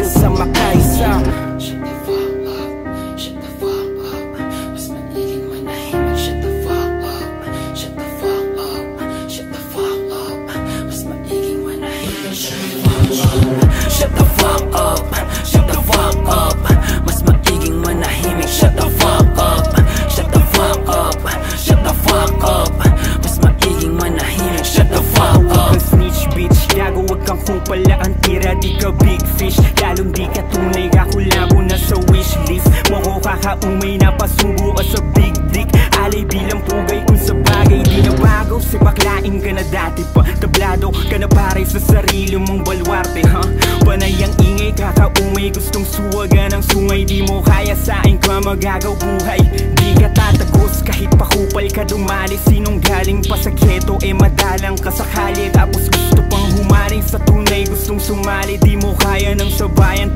hanggang sa makaisa. Shut the fuck up, shut the fuck up. Mas magiging manahimik. Shut the fuck up, shut the fuck up, shut the fuck up. Mas magiging manahimik. Shut the fuck up, shut the fuck up. Mas magiging manahimik. Shut the fuck up, shut the fuck up, shut the fuck up. Mas magiging manahimik. Shut the fuck up. Snitch bitch, gago wag kang kupala. Ang tira di ka big fish, lalong di ka tunay. Kakulabo na sa wishlist mo ko kakaumay na pasubo ka sa big dick. Alay bilang pugay kung sa bagay di na bago. Si baklain ka na dati pa, tablado ka na pare sa sarili mong balwarte, ha? Panay ang ingay, kakaumay, gustong suwagan ng sungay. Di mo kaya saing ka magagaw buhay. Di ka tatagos kahit pakupal ka dumali. Sinong galing pa sa ghetto madalang ka sakali. Tapos gusto pang humaling sa tunay, gustong sumali. Di mo kaya ng sabayan,